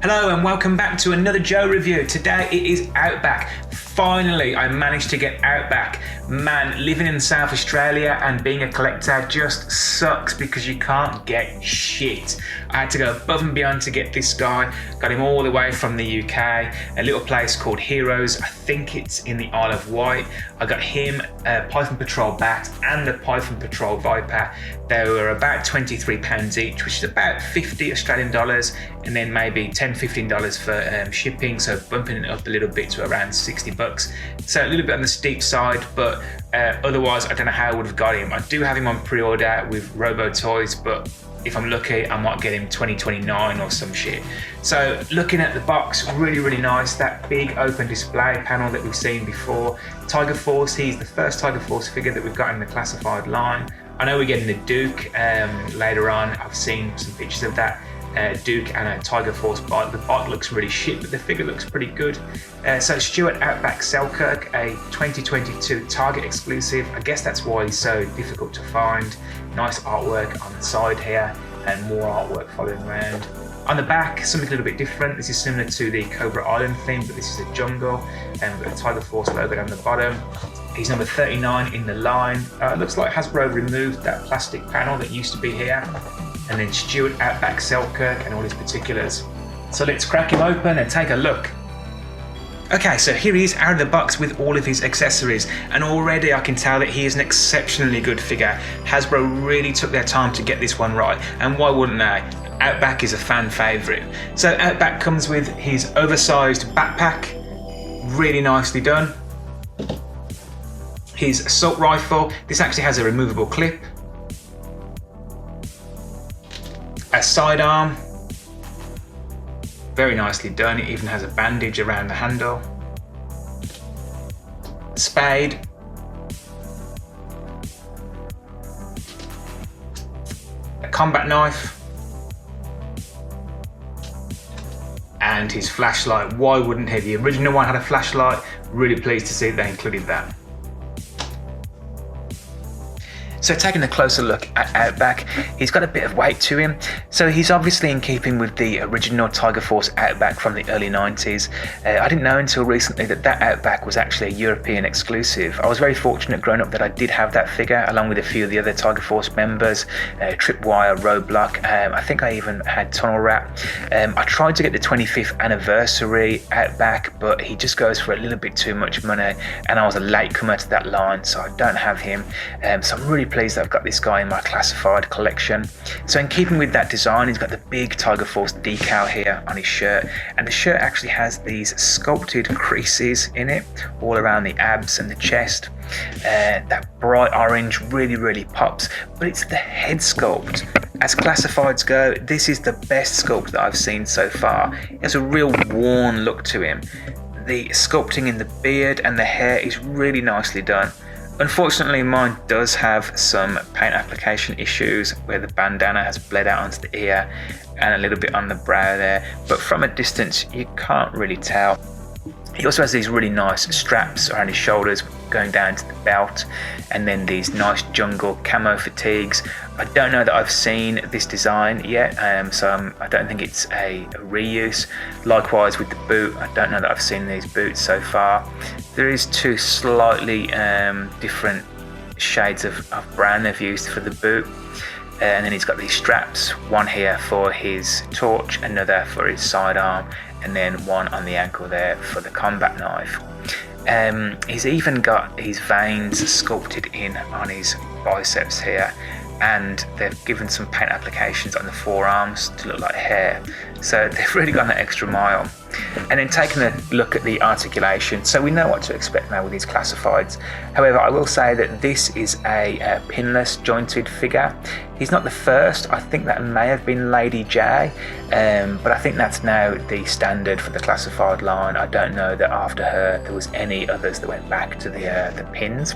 Hello and welcome back to another Joe review. Today it is Outback. Finally, I managed to get Outback. Man, living in South Australia and being a collector just sucks because you can't get shit. I had to go above and beyond to get this guy. Got him all the way from the UK, a little place called Heroes. I think it's in the Isle of Wight. I got him a Python Patrol Bat and a Python Patrol Viper. They were about £23 each, which is about 50 Australian dollars, and then maybe $10-15 for shipping, so bumping it up a little bit to around 60 bucks. So a little bit on the steep side, but otherwise I don't know how I would have got him. I do have him on pre-order with Robo Toys, but if I'm lucky I might get him 2029 or some shit. So looking at the box, really nice. That big open display panel that we've seen before. Tiger Force, he's the first Tiger Force figure that we've got in the classified line. I know we're getting the Duke later on. I've seen some pictures of that Duke and a Tiger Force bot. The bot looks really shit, but the figure looks pretty good. So Stuart Outback Selkirk, a 2022 Target exclusive. I guess that's why he's so difficult to find. Nice artwork on the side here and more artwork following around. On the back, something a little bit different. This is similar to the Cobra Island theme, but this is a jungle, and we've got a Tiger Force logo down the bottom. He's number 39 in the line. Looks like Hasbro removed that plastic panel that used to be here. And then Stuart Outback Selkirk and all his particulars. So let's crack him open and take a look. Okay, so here he is out of the box with all of his accessories, and already I can tell that he is an exceptionally good figure. Hasbro really took their time to get this one right, and why wouldn't they? Outback is a fan favourite. So Outback comes with his oversized backpack, really nicely done. His assault rifle, this actually has a removable clip. A sidearm, very nicely done. It even has a bandage around the handle. Spade. A combat knife. And his flashlight. Why wouldn't he? The original one had a flashlight. Really pleased to see they included that. So taking a closer look at Outback, he's got a bit of weight to him. So he's obviously in keeping with the original Tiger Force Outback from the early 90s. I didn't know until recently that that Outback was actually a European exclusive. I was very fortunate growing up that I did have that figure, along with a few of the other Tiger Force members, Tripwire, Roadblock. I think I even had Tunnel Rat. I tried to get the 25th anniversary Outback, but he just goes for a little bit too much money, and I was a latecomer to that line, so I don't have him. So I'm really pleased that I've got this guy in my classified collection. So in keeping with that design, he's got the big Tiger Force decal here on his shirt, and the shirt actually has these sculpted creases in it all around the abs and the chest. That bright orange really pops, but it's the head sculpt. As classifieds go, this is the best sculpt that I've seen so far. It has a real worn look to him. The sculpting in the beard and the hair is really nicely done. Unfortunately, mine does have some paint application issues where the bandana has bled out onto the ear and a little bit on the brow there, but from a distance you can't really tell. He also has these really nice straps around his shoulders going down to the belt, and then these nice jungle camo fatigues. I don't know that I've seen this design yet, so I don't think it's a reuse. Likewise with the boot, I don't know that I've seen these boots so far. There is two slightly different shades of brown they've used for the boot. And then he's got these straps, one here for his torch, another for his sidearm, and then one on the ankle there for the combat knife. He's even got his veins sculpted in on his biceps here, and they've given some paint applications on the forearms to look like hair. So they've really gone that extra mile. And then taking a look at the articulation, so we know what to expect now with these classifieds. However, I will say that this is a pinless jointed figure. He's not the first. I think that may have been Lady J, but I think that's now the standard for the classified line. I don't know that after her there was any others that went back to the pins.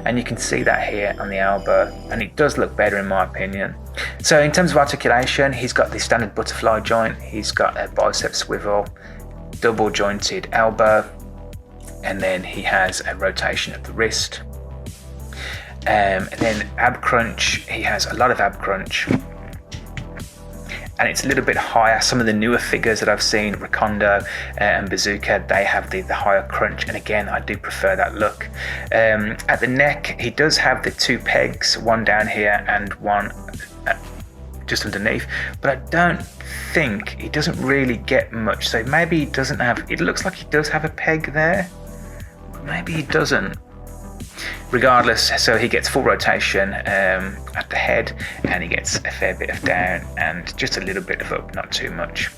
And you can see that here on the elbow, and it does look better in my opinion. So in terms of articulation, he's got the standard butterfly joint, he's got a bicep swivel, double jointed elbow, and then he has a rotation of the wrist. And then ab crunch, he has a lot of ab crunch. and it's a little bit higher. Some of the newer figures that I've seen, Recondo and Bazooka, they have the higher crunch, and again, I do prefer that look. At the neck, he does have the 2 pegs, one down here and one just underneath, but I don't think he doesn't really get much. So maybe he doesn't have, it looks like he does have a peg there, but maybe he doesn't. Regardless, so he gets full rotation at the head, and he gets a fair bit of down and just a little bit of up, not too much.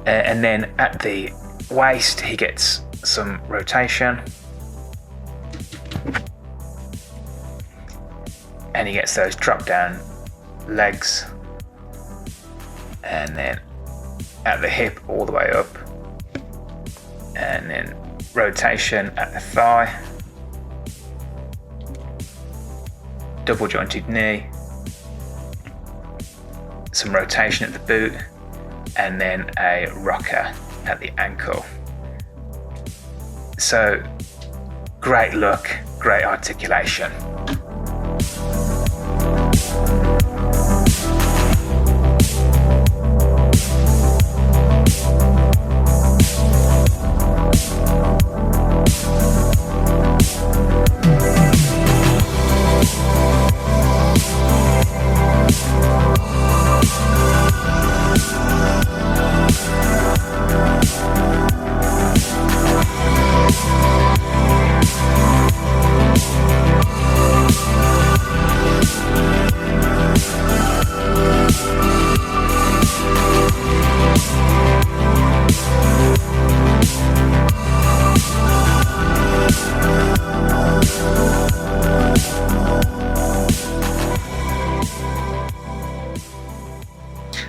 And then at the waist, he gets some rotation, and he gets those drop down legs, and then at the hip all the way up, and then rotation at the thigh, double jointed knee, some rotation at the boot, and then a rocker at the ankle. So great look, great articulation.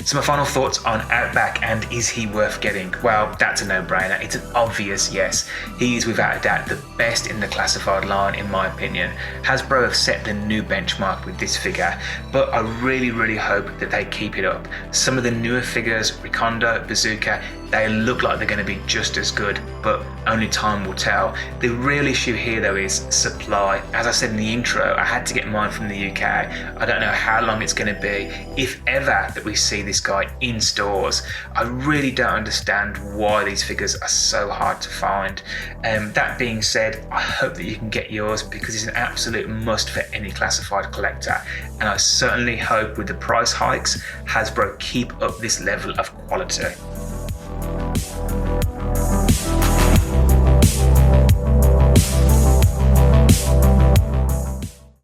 So my final thoughts on Outback, and is he worth getting? Well, that's a no-brainer. It's an obvious yes. He is without a doubt the best in the classified line, in my opinion. Hasbro have set the new benchmark with this figure, but I really hope that they keep it up. Some of the newer figures, Recondo, Bazooka, they look like they're going to be just as good, but only time will tell. The real issue here though is supply. As I said in the intro, I had to get mine from the UK. I don't know how long it's going to be, if ever, that we see this guy in stores. I really don't understand why these figures are so hard to find. That being said, I hope that you can get yours, because it's an absolute must for any classified collector, and I certainly hope with the price hikes, Hasbro keep up this level of quality.